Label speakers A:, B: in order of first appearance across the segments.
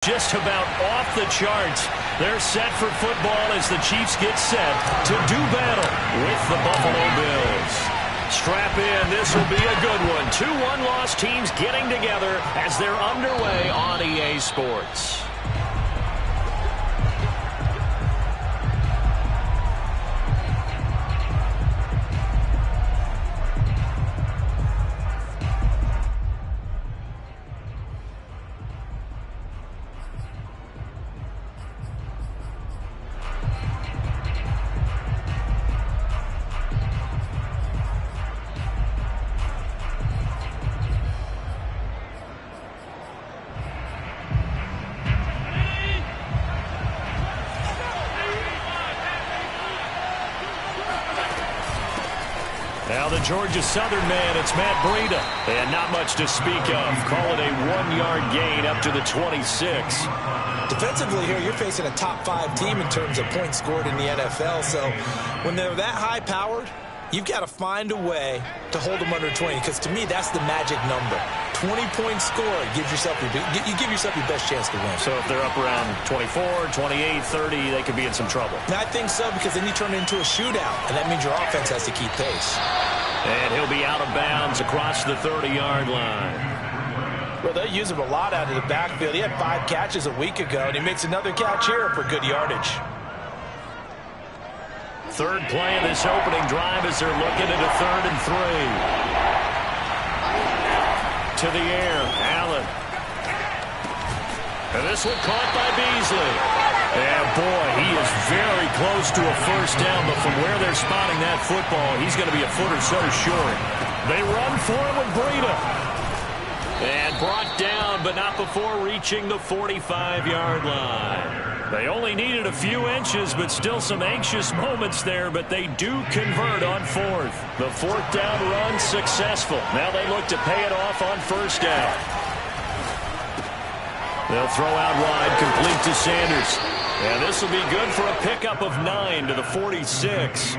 A: Just about off the charts. They're set for football as the Chiefs get set to do battle with the Buffalo Bills. Strap in. This will be a good one. 2 one-loss teams getting together as they're underway on EA Sports. Now the Georgia Southern man, it's Matt Breida. And not much to speak of. Call it a 1-yard gain up to the 26.
B: Defensively here, you're facing a top 5 team in terms of points scored in the NFL. So when they're that high-powered, you've got to find a way to hold them under 20. Because to me, that's the magic number. 20-point score, you give yourself your best chance to win.
A: So if they're up around 24, 28, 30, they could be in some trouble.
B: And I think so, because then you turn it into a shootout, and that means your offense has to keep pace.
A: And he'll be out of bounds across the 30-yard line.
B: Well, they use him a lot out of the backfield. He had 5 catches a week ago, and he makes another catch here for good yardage.
A: Third play of this opening drive as they're looking at a 3rd and 3. To the air, Allen. And this one caught by Beasley. And boy, he is very close to a first down, but from where they're spotting that football, he's going to be a foot or so short. They run for him with Breida. And brought down, but not before reaching the 45-yard line. They only needed a few inches, but still some anxious moments there, but they do convert on 4th. The 4th down run successful. Now they look to pay it off on 1st down. They'll throw out wide, complete to Sanders. And this will be good for a pickup of 9 to the 46.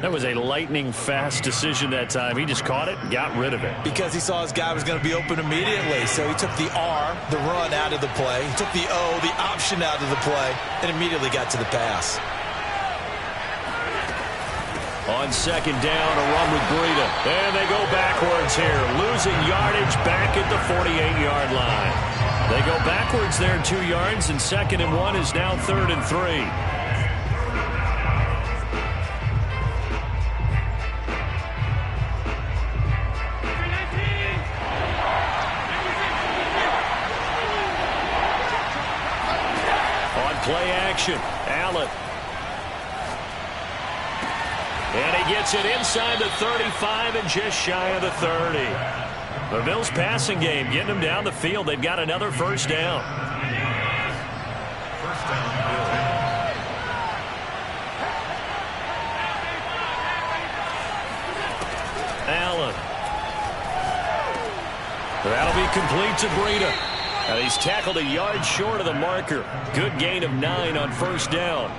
A: That was a lightning-fast decision that time. He just caught it and got rid of it.
B: Because he saw his guy was going to be open immediately. So he took the R, the run, out of the play. He took the O, the option, out of the play, and immediately got to the pass.
A: On 2nd down, a run with Breida. And they go backwards here, losing yardage back at the 48-yard line. They go backwards there 2 yards, and 2nd and 1 is now 3rd and 3. Play action. Allen. And he gets it inside the 35 and just shy of the 30. The Bills passing game getting them down the field. They've got another first down.
C: First down, Bills.
A: Allen. That'll be complete to Breida. Now he's tackled a yard short of the marker. Good gain of 9 on 1st down.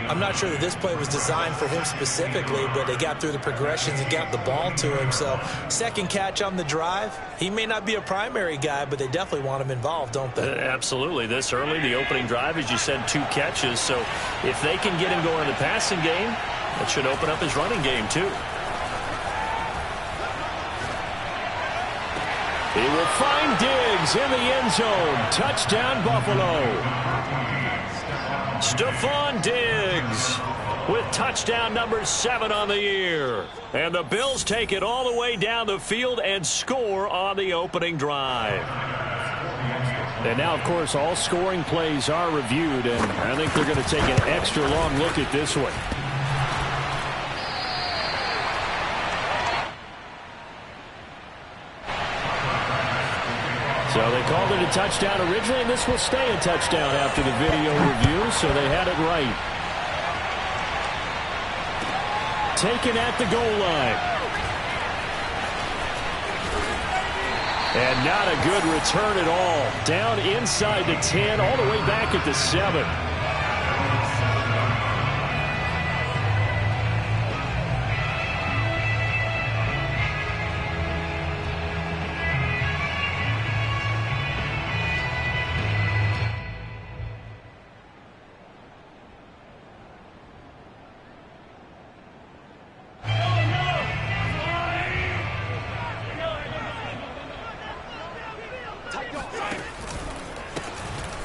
B: I'm not sure that this play was designed for him specifically, but they got through the progressions and got the ball to him. So 2nd catch on the drive. He may not be a primary guy, but they definitely want him involved, don't they?
A: Absolutely. This early, the opening drive, as you said, 2 catches. So if they can get him going in the passing game, that should open up his running game too. He will find Diggs in the end zone. Touchdown, Buffalo. Stephon Diggs with touchdown number 7 on the year. And the Bills take it all the way down the field and score on the opening drive. And now, of course, all scoring plays are reviewed, and I think they're going to take an extra long look at this one. So they called it a touchdown originally, and this will stay a touchdown after the video review, so they had it right. Taken at the goal line. And not a good return at all. Down inside the 10, all the way back at the 7.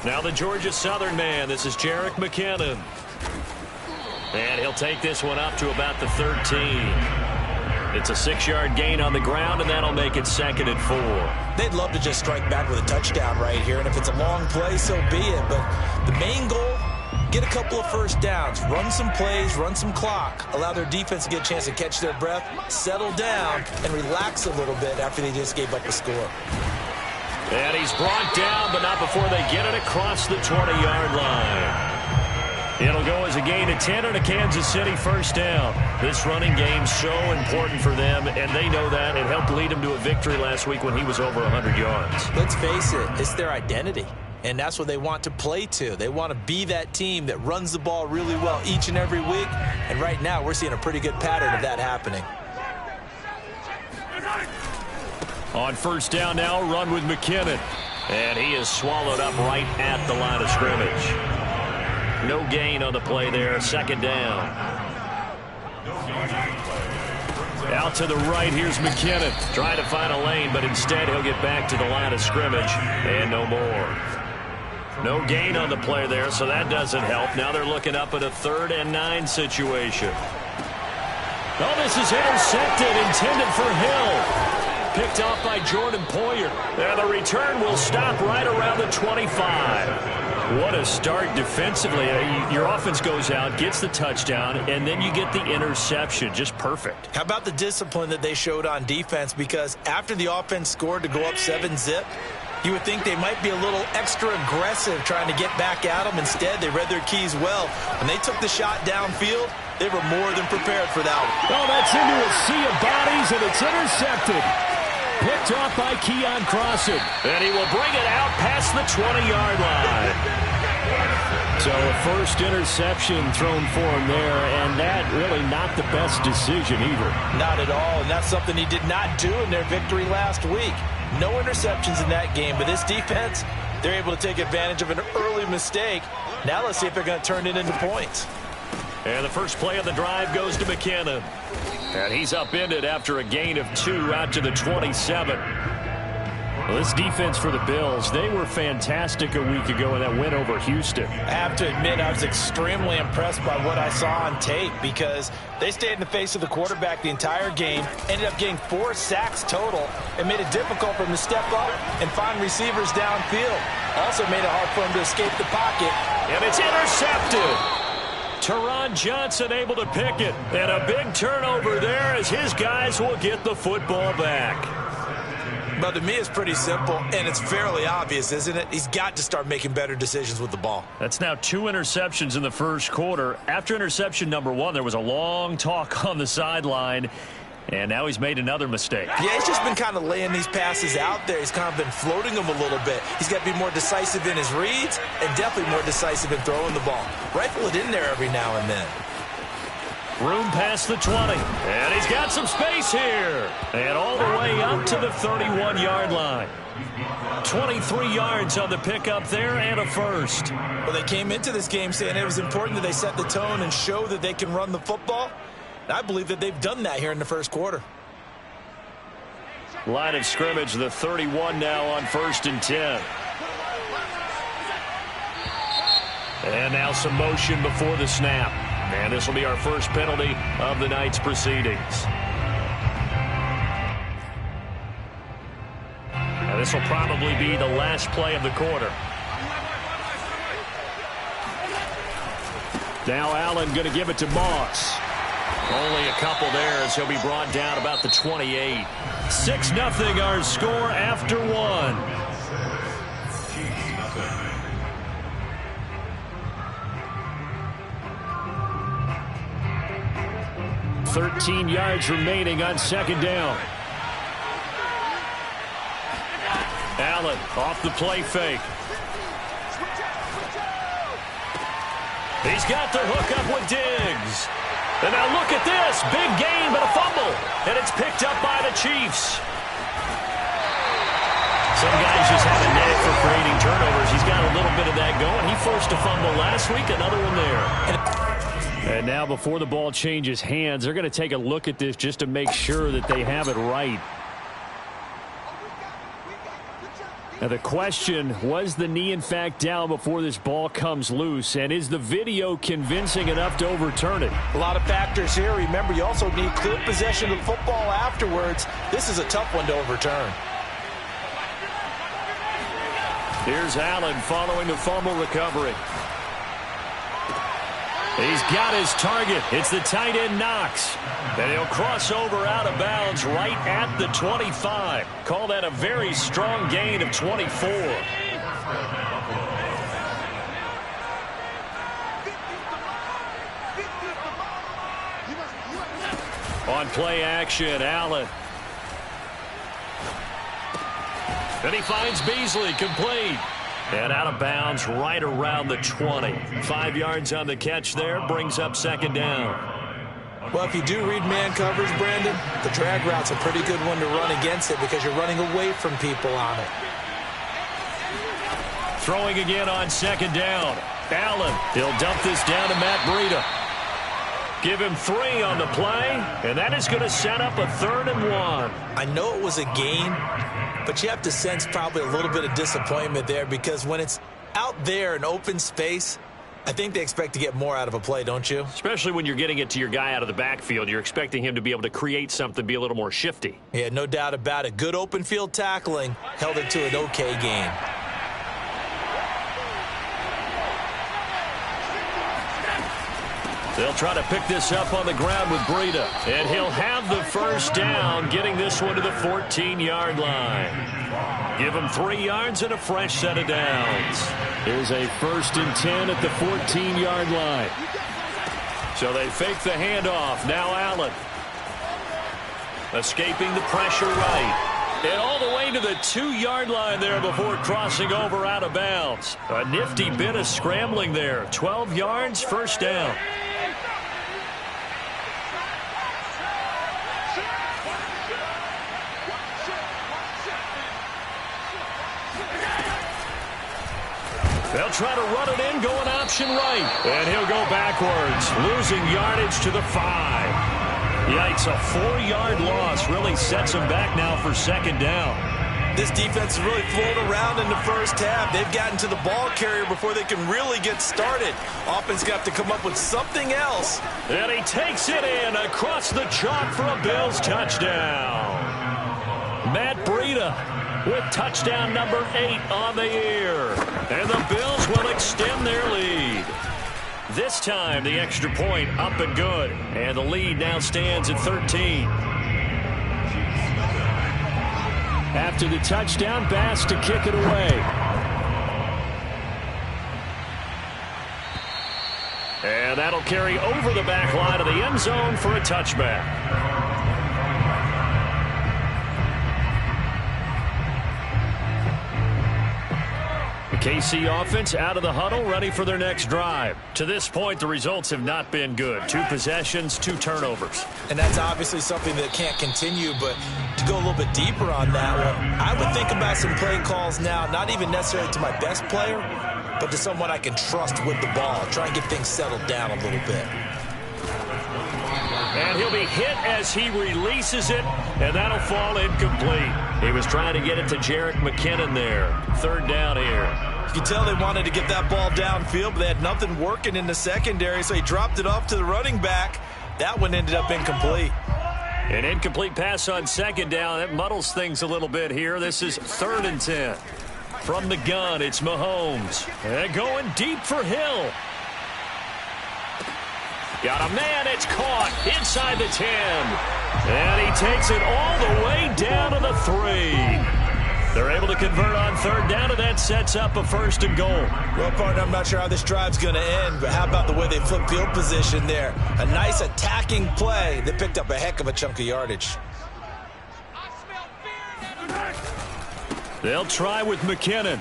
A: Now the Georgia Southern man. This is Jerick McKinnon. And he'll take this one up to about the 13. It's a 6-yard gain on the ground, and that'll make it 2nd and 4.
B: They'd love to just strike back with a touchdown right here, and if it's a long play, so be it. But the main goal, get a couple of first downs, run some plays, run some clock, allow their defense to get a chance to catch their breath, settle down, and relax a little bit after they just gave up a score.
A: And he's brought down, but not before they get it across the 20-yard line. It'll go as a gain of 10 and a Kansas City first down. This running game's so important for them, and they know that. It helped lead them to a victory last week when he was over 100 yards.
B: Let's face it, it's their identity, and that's what they want to play to. They want to be that team that runs the ball really well each and every week, and right now we're seeing a pretty good pattern of that happening.
A: On first down now, run with McKinnon. And he is swallowed up right at the line of scrimmage. No gain on the play there, 2nd down. Out to the right, here's McKinnon. Trying to find a lane, but instead he'll get back to the line of scrimmage. And no more. No gain on the play there, so that doesn't help. Now they're looking up at a 3rd and 9 situation. Oh, this is intercepted, intended for Hill. Picked off by Jordan Poyer. And the return will stop right around the 25. What a start defensively. Your offense goes out, gets the touchdown, and then you get the interception. Just perfect.
B: How about the discipline that they showed on defense? Because after the offense scored to go up 7-zip, you would think they might be a little extra aggressive trying to get back at them. Instead, they read their keys well. When they took the shot downfield, they were more than prepared for that one.
A: Oh, that's into a sea of bodies, and it's intercepted. Picked off by Keon Crossan. And he will bring it out past the 20-yard line. So a first interception thrown for him there, and that really not the best decision either.
B: Not at all, and that's something he did not do in their victory last week. No interceptions in that game, but this defense, they're able to take advantage of an early mistake. Now let's see if they're going to turn it into points.
A: And the first play of the drive goes to McKinnon. And he's upended after a gain of 2 out to the 27. Well, this defense for the Bills, they were fantastic a week ago in that win over Houston.
B: I have to admit, I was extremely impressed by what I saw on tape because they stayed in the face of the quarterback the entire game, ended up getting 4 sacks total, and made it difficult for him to step up and find receivers downfield. Also made it hard for him to escape the pocket.
A: And it's intercepted. Teron Johnson able to pick it. And a big turnover there as his guys will get the football back.
B: But to me, it's pretty simple, and it's fairly obvious, isn't it? He's got to start making better decisions with the ball.
A: That's now 2 interceptions in the first quarter. After interception number 1, there was a long talk on the sideline, and now he's made another mistake.
B: Yeah, he's just been kind of laying these passes out there. He's kind of been floating them a little bit. He's got to be more decisive in his reads and definitely more decisive in throwing the ball. Rifle it in there every now and then.
A: Room past the 20. And he's got some space here. And all the way up to the 31-yard line. 23 yards on the pickup there and a first.
B: Well, they came into this game saying it was important that they set the tone and show that they can run the football. And I believe that they've done that here in the first quarter.
A: Line of scrimmage, the 31 now on 1st and 10. And now some motion before the snap. And this will be our first penalty of the night's proceedings. And this will probably be the last play of the quarter. Now Allen going to give it to Moss. Only a couple there as he'll be brought down about the 28. 6-0 our score after 1. 13 yards remaining on 2nd down. Allen off the play fake. He's got the hook up with Diggs. And now look at this. Big gain, but a fumble. And it's picked up by the Chiefs. Some guys just have a knack for creating turnovers. He's got a little bit of that going. He forced a fumble last week, another one there. And now before the ball changes hands, they're going to take a look at this just to make sure that they have it right. Now the question, was the knee in fact down before this ball comes loose? And is the video convincing enough to overturn it?
B: A lot of factors here. Remember, you also need clear possession of the football afterwards. This is a tough one to overturn.
A: Here's Allen following the fumble recovery. He's got his target. It's the tight end Knox. And he'll cross over out of bounds right at the 25. Call that a very strong gain of 24. On play action, Allen. And he finds Beasley complete. And out of bounds right around the 20. 5 yards on the catch there, brings up second down.
B: Well, if you do read man coverage, Brandon, the drag route's a pretty good one to run against it because you're running away from people on it.
A: Throwing again on second down. Allen, he'll dump this down to Matt Breida. Give him 3 on the play, and that is going to set up a 3rd and 1.
B: I know it was a gain, but you have to sense probably a little bit of disappointment there because when it's out there in open space, I think they expect to get more out of a play, don't you?
A: Especially when you're getting it to your guy out of the backfield. You're expecting him to be able to create something, be a little more shifty.
B: Yeah, no doubt about it. Good open field tackling held it to an okay gain.
A: They'll try to pick this up on the ground with Breida. And he'll have the first down, getting this one to the 14-yard line. Give him 3 yards and a fresh set of downs. Here's a 1st and 10 at the 14-yard line. So they fake the handoff. Now Allen. Escaping the pressure right. And all the way to the 2-yard line there before crossing over out of bounds. A nifty bit of scrambling there. 12 yards, first down. They'll try to run it in, going option right. And he'll go backwards, losing yardage to the 5. Yikes, a 4-yard loss really sets him back now for second down.
B: This defense has really flown around in the first half. They've gotten to the ball carrier before they can really get started. Offense got to come up with something else.
A: And he takes it in across the chalk for a Bills touchdown. Matt Breida with touchdown number 8 on the year. And the Bills will extend their lead. This time, the extra point up and good. And the lead now stands at 13. After the touchdown, Bass to kick it away. And that'll carry over the back line of the end zone for a touchback. KC offense out of the huddle, ready for their next drive. To this point, the results have not been good. 2 possessions, 2 turnovers.
B: And that's obviously something that can't continue, but to go a little bit deeper on that one, I would think about some play calls now, not even necessarily to my best player, but to someone I can trust with the ball. Try and get things settled down a little bit.
A: And he'll be hit as he releases it, and that'll fall incomplete. He was trying to get it to Jerick McKinnon there. 3rd down here.
B: You can tell they wanted to get that ball downfield, but they had nothing working in the secondary, so he dropped it off to the running back. That one ended up incomplete.
A: An incomplete pass on second down. That muddles things a little bit here. This is 3rd and 10. From the gun, it's Mahomes. And going deep for Hill. Got a man, it's caught inside the 10. And he takes it all the way down to the 3. They're able to convert on 3rd down, and that sets up a 1st and goal.
B: Well, partner, I'm not sure how this drive's going to end, but how about the way they flip field position there? A nice attacking play. They picked up a heck of a chunk of yardage.
A: They'll try with McKinnon.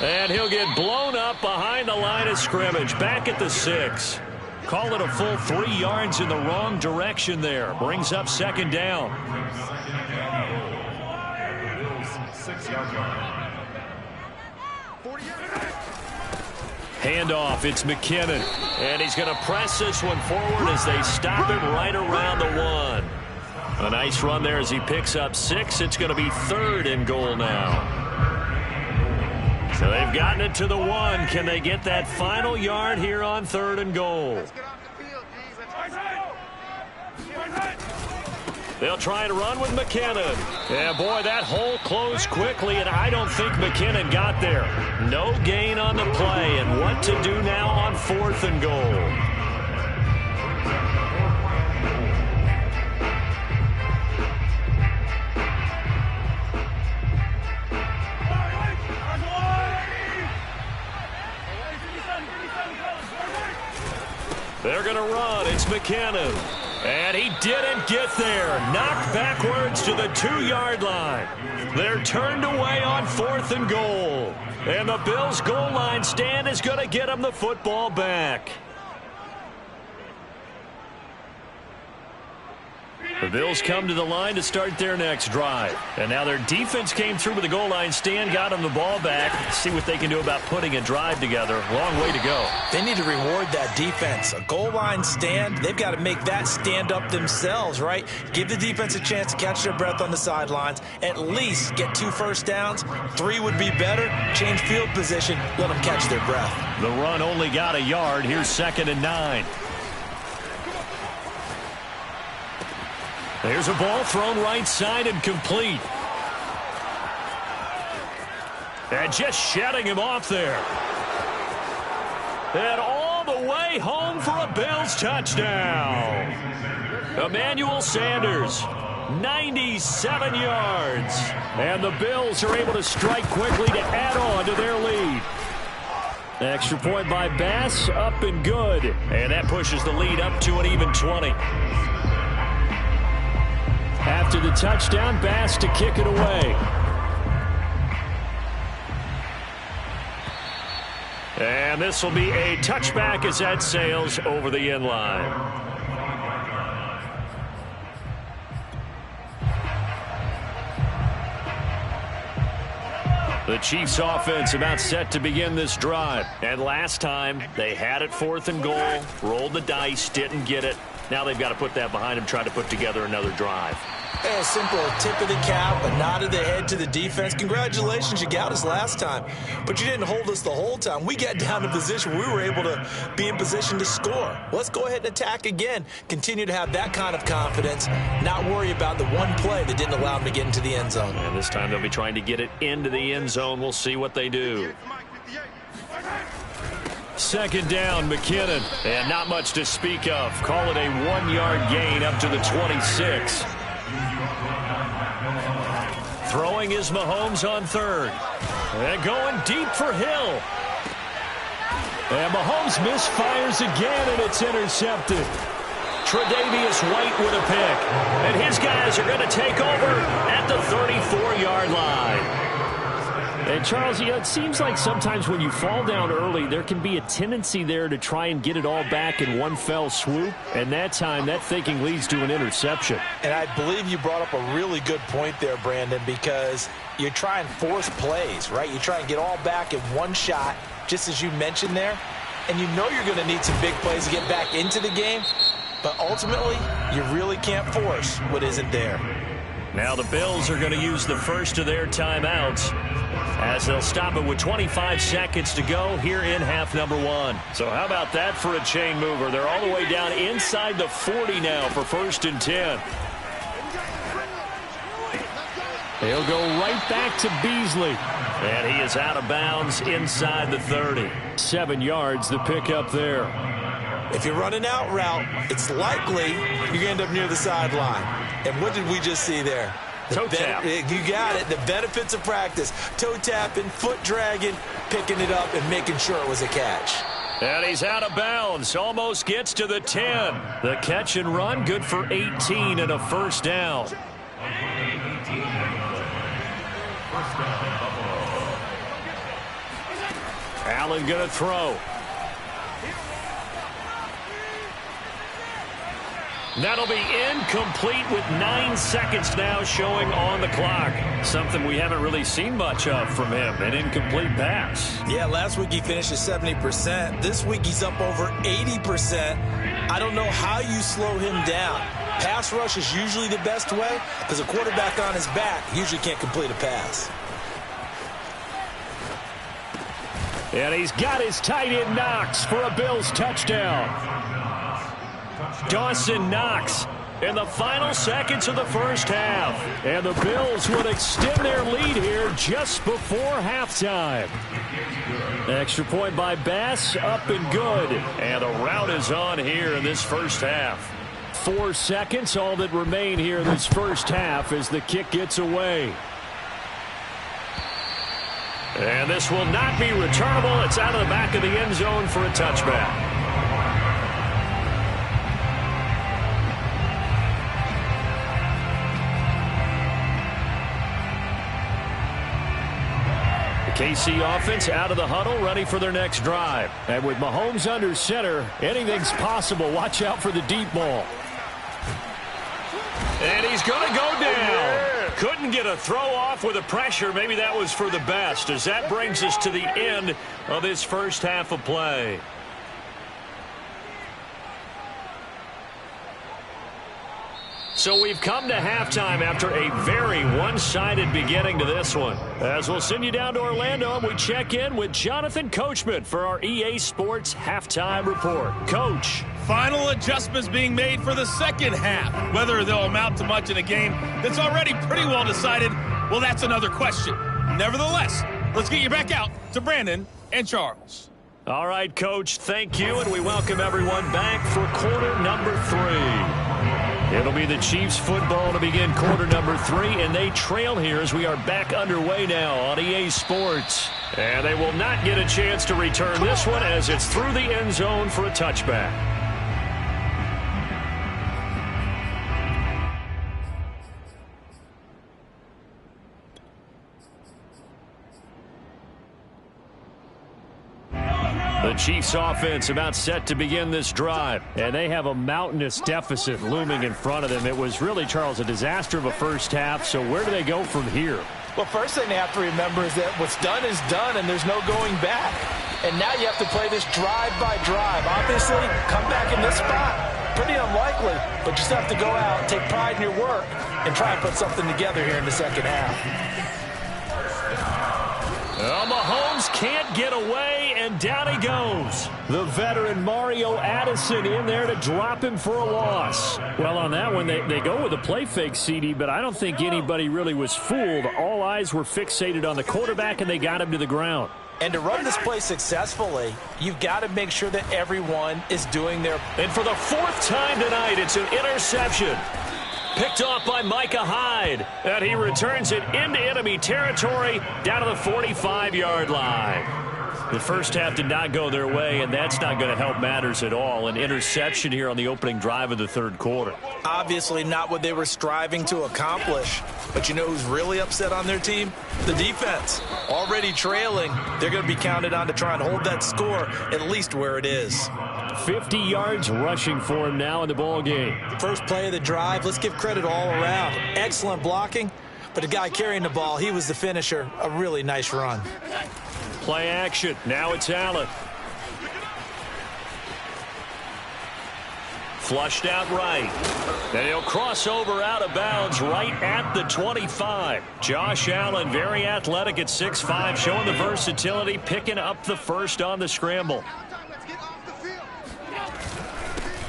A: And he'll get blown up behind the line of scrimmage. Back at the 6. Call it a full 3 yards in the wrong direction there. Brings up second down. Handoff, it's McKinnon. And he's going to press this one forward as they stop him right around the 1. A nice run there as he picks up 6. It's going to be 3rd and goal now. So they've gotten it to the 1. Can they get that final yard here on 3rd and goal? They'll try and run with McKinnon. Yeah, boy, that hole closed quickly, and I don't think McKinnon got there. No gain on the play, and what to do now on 4th and goal. They're going to run. It's McKinnon. And he didn't get there. Knocked backwards to the 2-yard line. They're turned away on 4th and goal. And the Bills' goal line stand is going to get them the football back. The Bills come to the line to start their next drive. And now their defense came through with the goal line stand, got them the ball back. See what they can do about putting a drive together. Long way to go.
B: They need to reward that defense. A goal line stand, they've got to make that stand up themselves, right? Give the defense a chance to catch their breath on the sidelines. At least get 2 first downs. 3 would be better. Change field position. Let them catch their breath.
A: The run only got a yard. Here's 2nd and 9. There's a ball thrown right side and complete. And just shutting him off there. And all the way home for a Bills touchdown. Emmanuel Sanders, 97 yards. And the Bills are able to strike quickly to add on to their lead. Extra point by Bass, up and good. And that pushes the lead up to an even 20. After the touchdown, Bass to kick it away. And this will be a touchback as that sails over the end line. The Chiefs offense about set to begin this drive. And last time they had it 4th and goal, rolled the dice, didn't get it. Now they've got to put that behind them, try to put together another drive.
B: A simple tip of the cap, a nod of the head to the defense. Congratulations, you got us last time. But you didn't hold us the whole time. We got down to position. We were able to be in position to score. Let's go ahead and attack again. Continue to have that kind of confidence. Not worry about the one play that didn't allow them to get into the end zone.
A: And this time they'll be trying to get it into the end zone. We'll see what they do. 2nd down, McKinnon. And not much to speak of. Call it a 1-yard gain up to the 26. Throwing is Mahomes on 3rd. And going deep for Hill. And Mahomes misfires again, and it's intercepted. Tre'Davious White with a pick. And his guys are going to take over at the 34-yard line. And, Charles, it seems like sometimes when you fall down early, there can be a tendency there to try and get it all back in one fell swoop. And that time, that thinking leads to an interception.
B: And I believe you brought up a really good point there, Brandon, because you try and force plays, right? You try and get all back in one shot, just as you mentioned there. And you know you're going to need some big plays to get back into the game. But ultimately, you really can't force what isn't there.
A: Now the Bills are going to use the first of their timeouts as they'll stop it with 25 seconds to go here in half number 1. So how about that for a chain mover? They're all the way down inside the 40 now for 1st and 10. He'll go right back to Beasley. And he is out of bounds inside the 30. 7 yards the pickup there.
B: If you're running out route, it's likely you're going to end up near the sideline. And what did we just see there?
A: Toe tap.
B: You got it. The benefits of practice. Toe tapping, foot dragging, picking it up, and making sure it was a catch.
A: And he's out of bounds. Almost gets to the 10. The catch and run, good for 18 and a 1st down. Allen going to throw. That'll be incomplete with 9 seconds now showing on the clock. Something we haven't really seen much of from him, an incomplete pass.
B: Yeah, last week he finished at 70%. This week he's up over 80%. I don't know how you slow him down. Pass rush is usually the best way because a quarterback on his back usually can't complete a pass.
A: And he's got his tight end Knox for a Bills touchdown. Dawson Knox in the final seconds of the first half. And the Bills would extend their lead here just before halftime. Extra point by Bass, up and good. And the rout is on here in this first half. 4 seconds, all that remain here in this first half as the kick gets away. And this will not be returnable. It's out of the back of the end zone for a touchback. The KC offense out of the huddle, ready for their next drive. And with Mahomes under center, anything's possible. Watch out for the deep ball. And he's going to go down. Couldn't get a throw off with the pressure. Maybe that was for the best, as that brings us to the end of this first half of play. So we've come to halftime after a very one-sided beginning to this one. As we'll send you down to Orlando, and we check in with Jonathan Coachman for our EA Sports Halftime Report. Coach.
C: Final adjustments being made for the second half. Whether they'll amount to much in a game that's already pretty well decided, well, that's another question. Nevertheless, let's get you back out to Brandon and Charles.
A: All right, Coach, thank you, and we welcome everyone back for quarter number 3. It'll be the Chiefs football to begin quarter number 3, and they trail here as we are back underway now on EA Sports. And they will not get a chance to return this one as it's through the end zone for a touchback. The Chiefs offense about set to begin this drive, and they have a mountainous deficit looming in front of them. It was really, Charles, a disaster of a first half, so where do they go from here?
B: Well, first thing they have to remember is that what's done is done, and there's no going back. And now you have to play this drive by drive. Obviously, come back in this spot, pretty unlikely, but you still have to go out, take pride in your work, and try and put something together here in the second half.
A: Mahomes can't get away, and down he goes. The veteran Mario Addison in there to drop him for a loss. Well, on that one, they go with a play fake, CD, but I don't think anybody really was fooled. All eyes were fixated on the quarterback, and they got him to the ground.
B: And to run this play successfully, you've got to make sure that everyone is doing their...
A: And for the 4th time tonight, it's an interception. Picked off by Micah Hyde, and he returns it into enemy territory down to the 45-yard line. The first half did not go their way, and that's not going to help matters at all. An interception here on the opening drive of the third quarter.
B: Obviously not what they were striving to accomplish. But you know who's really upset on their team? The defense. Already trailing, they're going to be counted on to try and hold that score at least where it is.
A: 50 yards rushing for him now in the ball game.
B: First play of the drive, let's give credit all around. Excellent blocking, but the guy carrying the ball, he was the finisher. A really nice run.
A: Play action. Now it's Allen. Flushed out right. And he'll cross over out of bounds right at the 25. Josh Allen, very athletic at 6'5", showing the versatility, picking up the first on the scramble.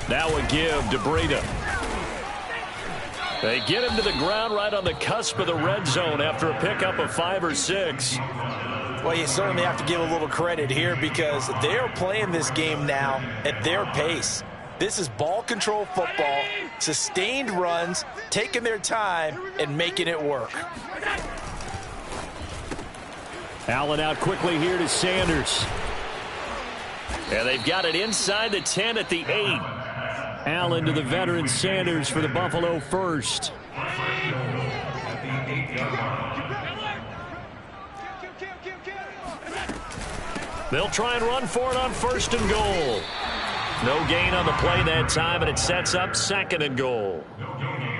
A: Now a give to Breida. They get him to the ground right on the cusp of the red zone after a pickup of 5 or 6.
B: Well, you certainly have to give a little credit here because they're playing this game now at their pace. This is ball control football, sustained runs, taking their time, and making it work.
A: Allen out quickly here to Sanders. And they've got it inside the 10 at the 8. Allen to the veteran Sanders for the Buffalo first. They'll try and run for it on 1st and goal. No gain on the play that time, and it sets up 2nd and goal.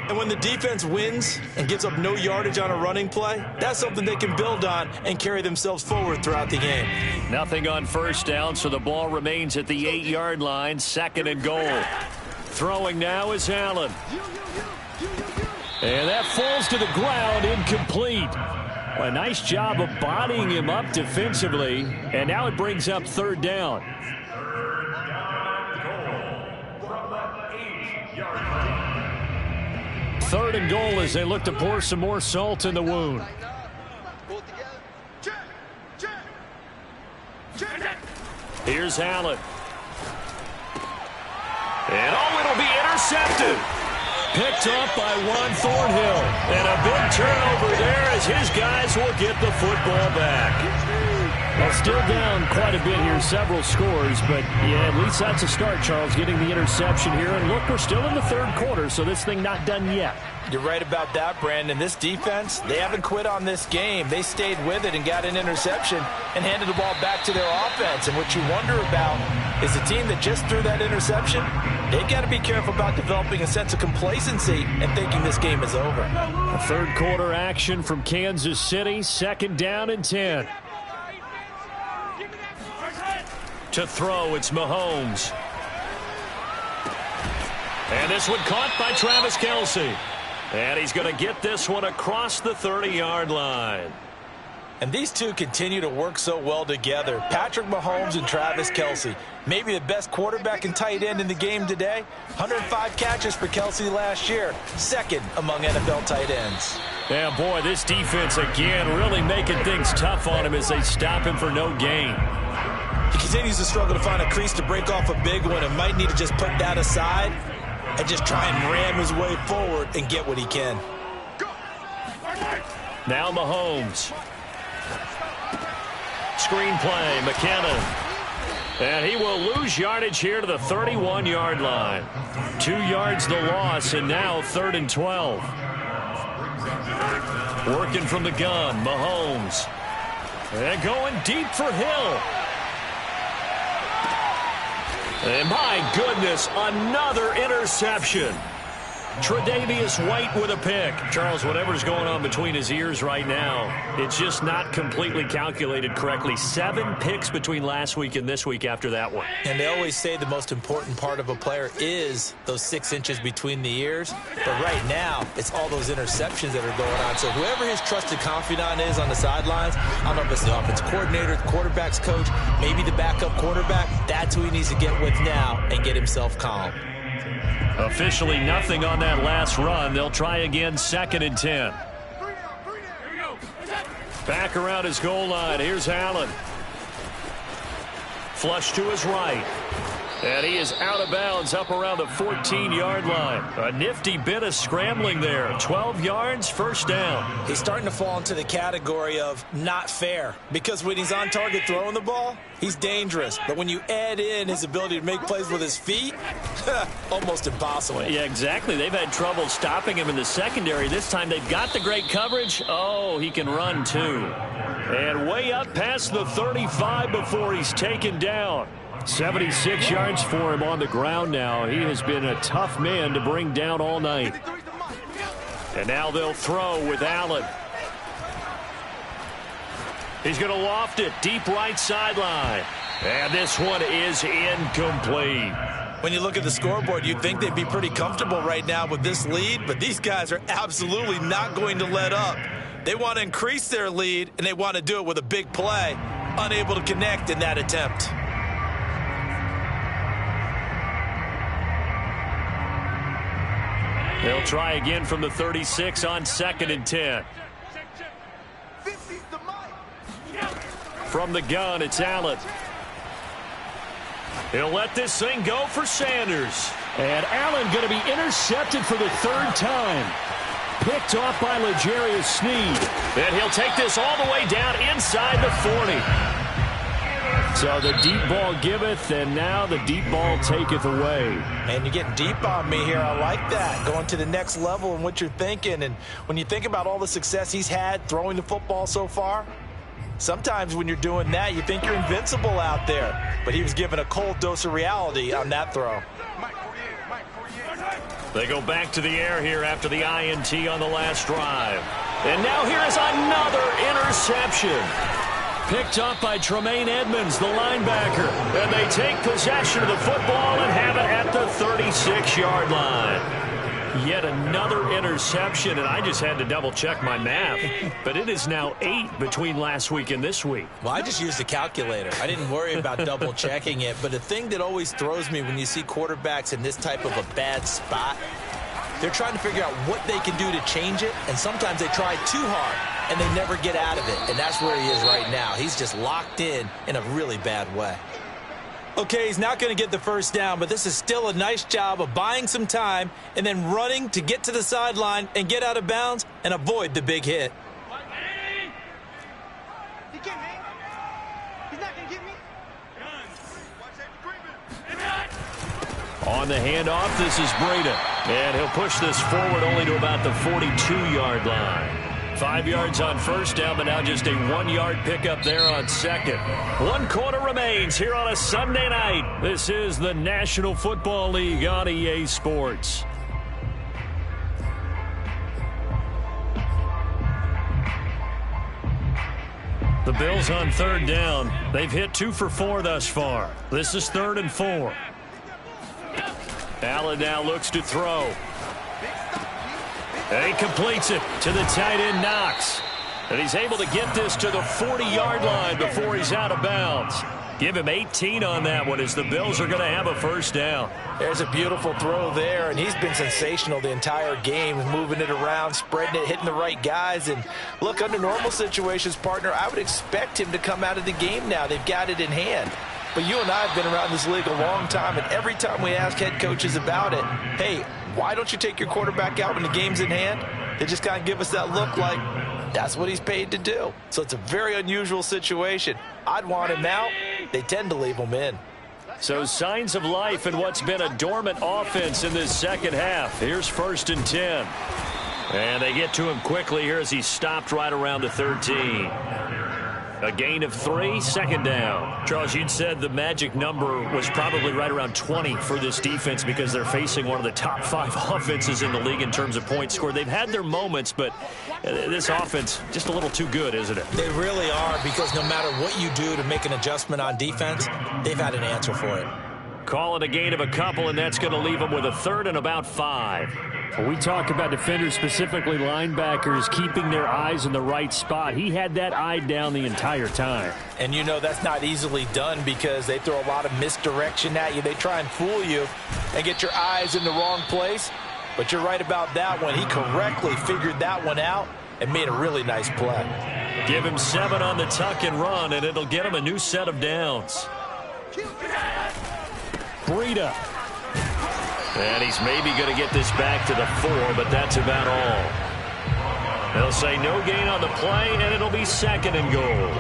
B: And when the defense wins and gives up no yardage on a running play, that's something they can build on and carry themselves forward throughout the game.
A: Nothing on 1st down, so the ball remains at the 8-yard line, 2nd and goal. Throwing now is Allen. And that falls to the ground, incomplete. A nice job of bodying him up defensively. And now it brings up third down. Third and goal as they look to pour some more salt in the wound. Here's Allen. And it'll be intercepted. Picked up by Juan Thornhill. And a big turnover there as his guys will get the football back. Well, still down quite a bit here, several scores, but yeah, at least that's a start, Charles, getting the interception here. And look, we're still in the third quarter, so this thing not done yet.
B: You're right about that, Brandon. This defense, they haven't quit on this game. They stayed with it and got an interception and handed the ball back to their offense. And what you wonder about is the team that just threw that interception, they've got to be careful about developing a sense of complacency and thinking this game is over.
A: A third quarter action from Kansas City, second down and 10. To throw, it's Mahomes. And this one caught by Travis Kelce. And he's going to get this one across the 30-yard line.
B: And these two continue to work so well together. Patrick Mahomes and Travis Kelce. Maybe the best quarterback and tight end in the game today. 105 catches for Kelce last year. Second among NFL tight ends.
A: Yeah, boy, this defense again really making things tough on him as they stop him for no gain.
B: He continues to struggle to find a crease to break off a big one and might need to just put that aside and just try and ram his way forward and get what he can.
A: Now Mahomes. Screen play, McKinnon. And he will lose yardage here to the 31-yard line. 2 yards the loss, and now 3rd and 12. Working from the gun, Mahomes. And going deep for Hill. And my goodness, another interception. Tre'Davious White with a pick. Charles, whatever's going on between his ears right now, it's just not completely calculated correctly. 7 picks between last week and this week after that one.
B: And they always say the most important part of a player is those 6 inches between the ears. But right now, it's all those interceptions that are going on. So whoever his trusted confidant is on the sidelines, I don't know if it's the offensive coordinator, the quarterback's coach, maybe the backup quarterback, that's who he needs to get with now and get himself calm.
A: Officially nothing on that last run. They'll try again, 2nd and 10. Back around his goal line. Here's Allen. Flush to his right. And he is out of bounds up around the 14-yard line. A nifty bit of scrambling there. 12 yards, first down.
B: He's starting to fall into the category of not fair. Because when he's on target throwing the ball, he's dangerous. But when you add in his ability to make plays with his feet, almost impossible.
A: Yeah, exactly. They've had trouble stopping him in the secondary. This time they've got the great coverage. Oh, he can run too. And way up past the 35 before he's taken down. 76 yards for him on the ground now. He has been a tough man to bring down all night. And now they'll throw with Allen. He's going to loft it deep right sideline. And this one is incomplete.
B: When you look at the scoreboard, you'd think they'd be pretty comfortable right now with this lead, but these guys are absolutely not going to let up. They want to increase their lead, and they want to do it with a big play. Unable to connect in that attempt.
A: They'll try again from the 36 on 2nd and 10. From the gun, it's Allen. He'll let this thing go for Sanders. And Allen going to be intercepted for the 3rd time. Picked off by L'Jarius Sneed. And he'll take this all the way down inside the 40. So the deep ball giveth, and now the deep ball taketh away.
B: Man, you're getting deep on me here. I like that. Going to the next level in what you're thinking. And when you think about all the success he's had throwing the football so far, sometimes when you're doing that, you think you're invincible out there. But he was given a cold dose of reality on that throw.
A: They go back to the air here after the INT on the last drive. And now here is another interception. picked up by Tremaine Edmonds, the linebacker. And they take possession of the football and have it at the 36-yard line. Yet another interception, and I just had to double-check my math. But it is now 8 between last week and this week.
B: Well, I just used a calculator. I didn't worry about double-checking it. But the thing that always throws me when you see quarterbacks in this type of a bad spot, they're trying to figure out what they can do to change it, and sometimes they try too hard, and they never get out of it. And that's where he is right now. He's just locked in a really bad way. Okay, he's not going to get the first down, but this is still a nice job of buying some time and then running to get to the sideline and get out of bounds and avoid the big hit.
A: On the handoff, this is Breida. And he'll push this forward only to about the 42-yard line. 5 yards on first down, but now just a 1-yard pickup there on second. 1 quarter remains here on a Sunday night. This is the National Football League on EA Sports. The Bills on third down. They've hit 2 for 4 thus far. This is 3rd and 4. Allen now looks to throw. And he completes it to the tight end, Knox. And he's able to get this to the 40-yard line before he's out of bounds. Give him 18 on that one as the Bills are going to have a first down.
B: There's a beautiful throw there, and he's been sensational the entire game, moving it around, spreading it, hitting the right guys. And look, under normal situations, partner, I would expect him to come out of the game now. They've got it in hand. But you and I have been around this league a long time, and every time we ask head coaches about it, hey, why don't you take your quarterback out when the game's in hand? They just kind of give us that look like that's what he's paid to do. So it's a very unusual situation. I'd want him out. They tend to leave him in.
A: So signs of life in what's been a dormant offense in this second half. Here's 1st and 10. And they get to him quickly here as he stopped right around the 13. A gain of 3, 2nd down. Charles, you'd said the magic number was probably right around 20 for this defense because they're facing one of the top 5 offenses in the league in terms of points scored. They've had their moments, but this offense just a little too good, isn't it?
B: They really are, because no matter what you do to make an adjustment on defense, they've had an answer for it.
A: Call it a gain of a couple, and that's going to leave them with a 3rd and about 5.
D: When we talk about defenders, specifically linebackers, keeping their eyes in the right spot. He had that eye down the entire time.
B: And you know that's not easily done because they throw a lot of misdirection at you. They try and fool you and get your eyes in the wrong place. But you're right about that one. He correctly figured that one out and made a really nice play.
A: Give him 7 on the tuck and run, and it'll get him a new set of downs. Breida. And he's maybe going to get this back to the 4, but that's about all. They'll say no gain on the play, and it'll be 2nd and goal.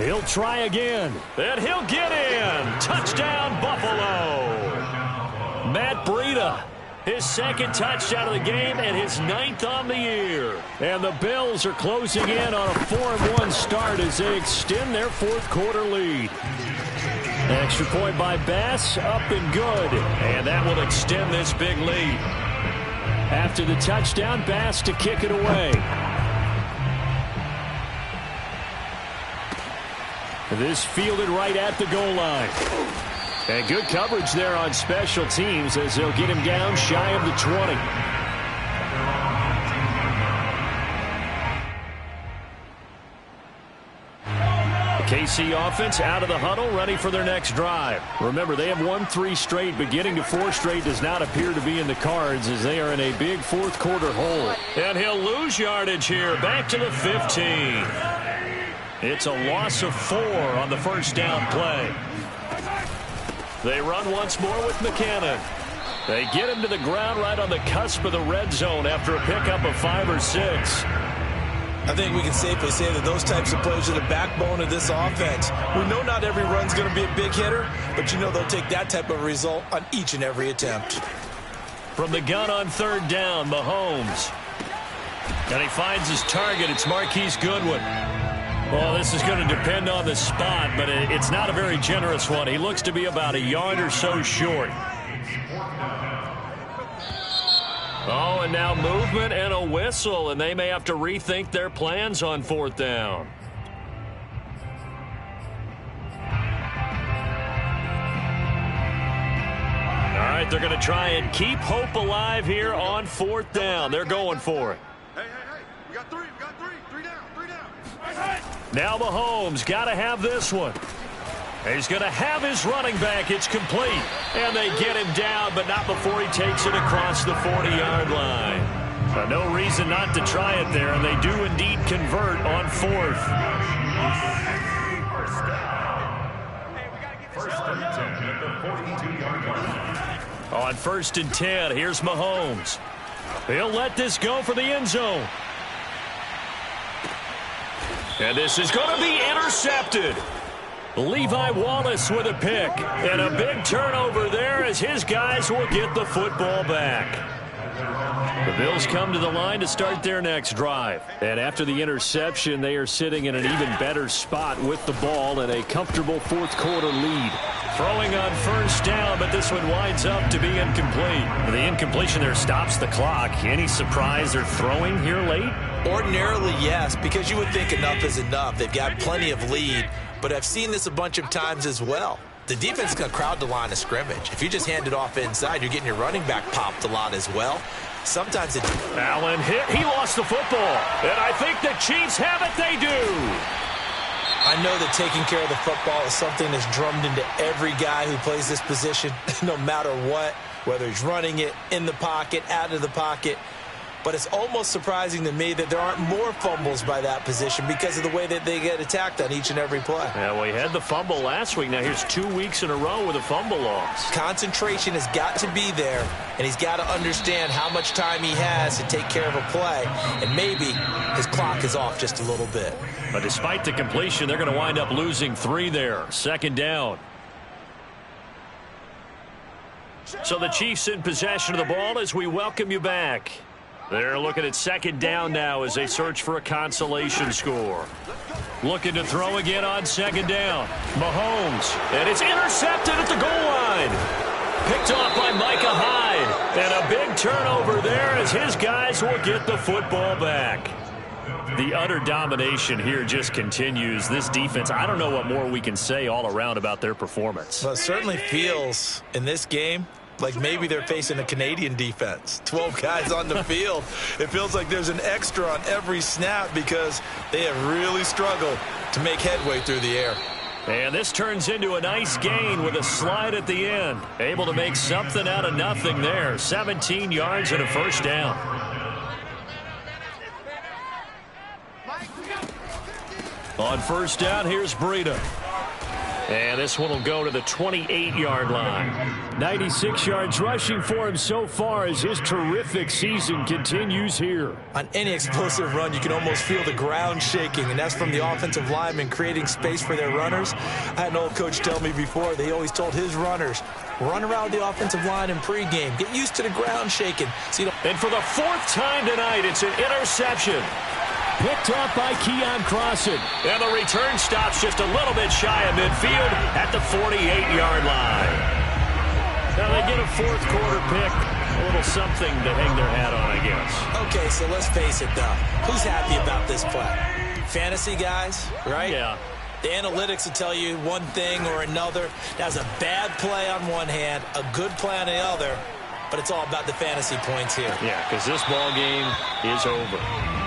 A: He'll try again, and he'll get in. Touchdown, Buffalo. Matt Breida. His 2nd touchdown of the game and his 9th on the year. And the Bills are closing in on a 4-1 start as they extend their 4th quarter lead. Extra point by Bass, up and good. And that will extend this big lead. After the touchdown, Bass to kick it away. This fielded right at the goal line. And good coverage there on special teams as they'll get him down shy of the 20. The KC offense out of the huddle, ready for their next drive. Remember, they have won 3 straight, but getting to 4 straight does not appear to be in the cards as they are in a big 4th quarter hole. And he'll lose yardage here, back to the 15. It's a loss of 4 on the first down play. They run once more with McCannon. They get him to the ground right on the cusp of the red zone after a pickup of 5 or 6.
B: I think we can safely say that those types of plays are the backbone of this offense. We know not every run's going to be a big hitter, but you know they'll take that type of result on each and every attempt.
A: From the gun on 3rd down, Mahomes. And he finds his target. It's Marquise Goodwin. Well, this is going to depend on the spot, but it's not a very generous one. He looks to be about a yard or so short. Oh, and now movement and a whistle, and they may have to rethink their plans on 4th down. All right, they're going to try and keep hope alive here on 4th down. They're going for it.
E: Hey, we got three down.
A: Now Mahomes got to have this one. He's going to have his running back. It's complete. And they get him down, but not before he takes it across the 40-yard line. No reason not to try it there, and they do indeed convert on 4th.
E: First and 10 at the 42-yard line.
A: On 1st and 10, here's Mahomes. He'll let this go for the end zone. And this is going to be intercepted. Levi Wallace with a pick. And a big turnover there as his guys will get the football back. The Bills come to the line to start their next drive. And after the interception, they are sitting in an even better spot with the ball and a comfortable 4th quarter lead. Throwing on 1st down, but this one winds up to be incomplete. The incompletion there stops the clock. Any surprise they're throwing here late?
B: Ordinarily, yes, because you would think enough is enough. They've got plenty of lead, but I've seen this a bunch of times as well. The defense is going to crowd the line of scrimmage. If you just hand it off inside, you're getting your running back popped a lot as well. Sometimes it...
A: Allen hit. He lost the football. And I think the Chiefs have it. They do.
B: I know that taking care of the football is something that's drummed into every guy who plays this position, no matter what, whether he's running it, in the pocket, out of the pocket. But it's almost surprising to me that there aren't more fumbles by that position because of the way that they get attacked on each and every play.
A: Yeah, well, he had the fumble last week. Now here's 2 weeks in a row with a fumble loss.
B: Concentration has got to be there, and he's got to understand how much time he has to take care of a play. And maybe his clock is off just a little bit.
A: But despite the completion, they're going to wind up losing 3 there. 2nd down. So the Chiefs in possession of the ball as we welcome you back. They're looking at 2nd down now as they search for a consolation score. Looking to throw again on 2nd down. Mahomes. And it's intercepted at the goal line. Picked off by Micah Hyde. And a big turnover there as his guys will get the football back. The utter domination here just continues. This defense, I don't know what more we can say all around about their performance.
B: Well, it certainly feels in this game like maybe they're facing a Canadian defense. 12 guys on the field. It feels like there's an extra on every snap because they have really struggled to make headway through the air.
A: And this turns into a nice gain with a slide at the end. Able to make something out of nothing there. 17 yards and a 1st down. On 1st down, here's Breida. And this one will go to the 28-yard line. 96 yards rushing for him so far as his terrific season continues here.
B: On any explosive run, you can almost feel the ground shaking, and that's from the offensive linemen creating space for their runners. I had an old coach tell me before, they always told his runners, run around the offensive line in pregame. Get used to the ground shaking.
A: And for the 4th time tonight, it's an interception.
D: Picked off by Keon Crossan.
A: And the return stops just a little bit shy of midfield at the 48-yard line. Now they get a 4th quarter pick. A little something to hang their hat on, I guess.
B: Okay, so let's face it, though. Who's happy about this play? Fantasy guys, right?
A: Yeah.
B: The analytics will tell you one thing or another. That's a bad play on one hand, a good play on the other, but it's all about the fantasy points here.
A: Yeah, because this ball game is over.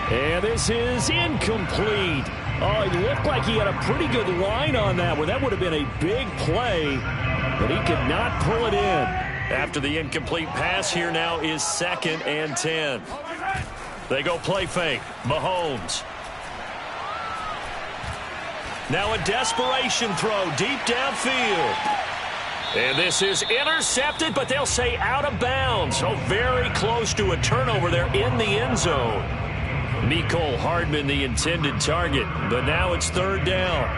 D: And this is incomplete. Oh, it looked like he had a pretty good line on that one. That would have been a big play, but he could not pull it in.
A: After the incomplete pass, here now is 2nd and 10. They go play fake. Mahomes. Now a desperation throw deep downfield. And this is intercepted, but they'll say out of bounds. So very close to a turnover there in the end zone. Mecole Hardman, the intended target, but now it's 3rd down.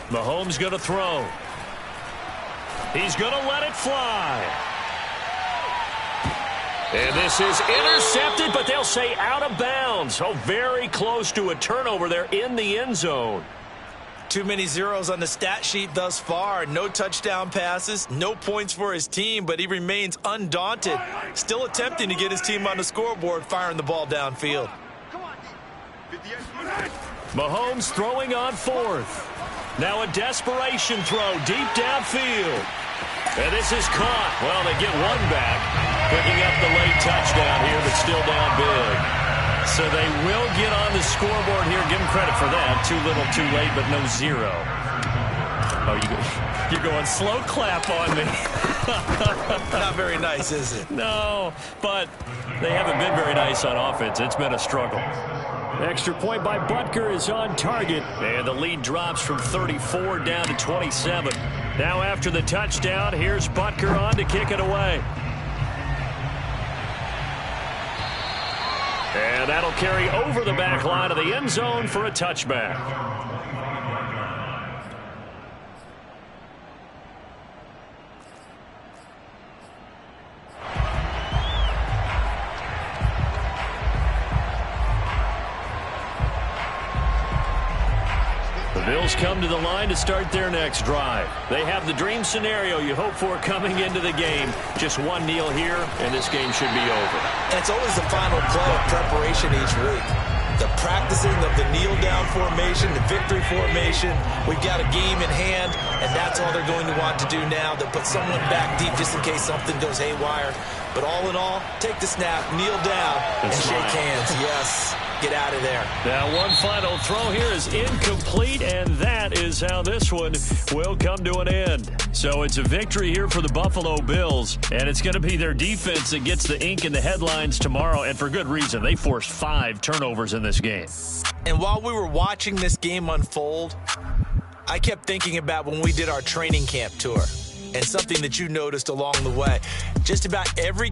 A: Mahomes going to throw. He's going to let it fly.
D: And this is intercepted, but they'll say out of bounds. Oh, very close to a turnover there in the end zone.
B: Too many zeros on the stat sheet thus far. No touchdown passes, no points for his team, but he remains undaunted. Still attempting to get his team on the scoreboard, firing the ball downfield.
D: Mahomes throwing on fourth. Now a desperation throw deep downfield. And this is caught. Well, they get one back, picking up the late touchdown here, but still down big. So they will get on the scoreboard here. Give them credit for that. Too little, too late, but no zero. Oh, you're going slow clap on me.
B: Not very nice, is it?
D: No, but they haven't been very nice on offense. It's been a struggle. Extra point by Butker is on target. And the lead drops from 34 down to 27. Now after the touchdown, here's Butker on to kick it away. And that'll carry over the back line of the end zone for a touchback. The Bills come to the line to start their next drive. They have the dream scenario you hope for coming into the game. Just one kneel here, and this game should be over.
B: It's always the final play of preparation each week. The practicing of the kneel-down formation, the victory formation. We've got a game in hand, and that's all they're going to want to do now. They'll put someone back deep just in case something goes haywire. But all in all, take the snap, kneel down, and shake hands. Yes. Get out of there.
D: Now one final throw here is incomplete, and that is how this one will come to an end. So it's a victory here for the Buffalo Bills, and it's going to be their defense that gets the ink in the headlines tomorrow, and for good reason. They forced 5 turnovers in this game.
B: And while we were watching this game unfold, I kept thinking about when we did our training camp tour and something that you noticed along the way. Just about every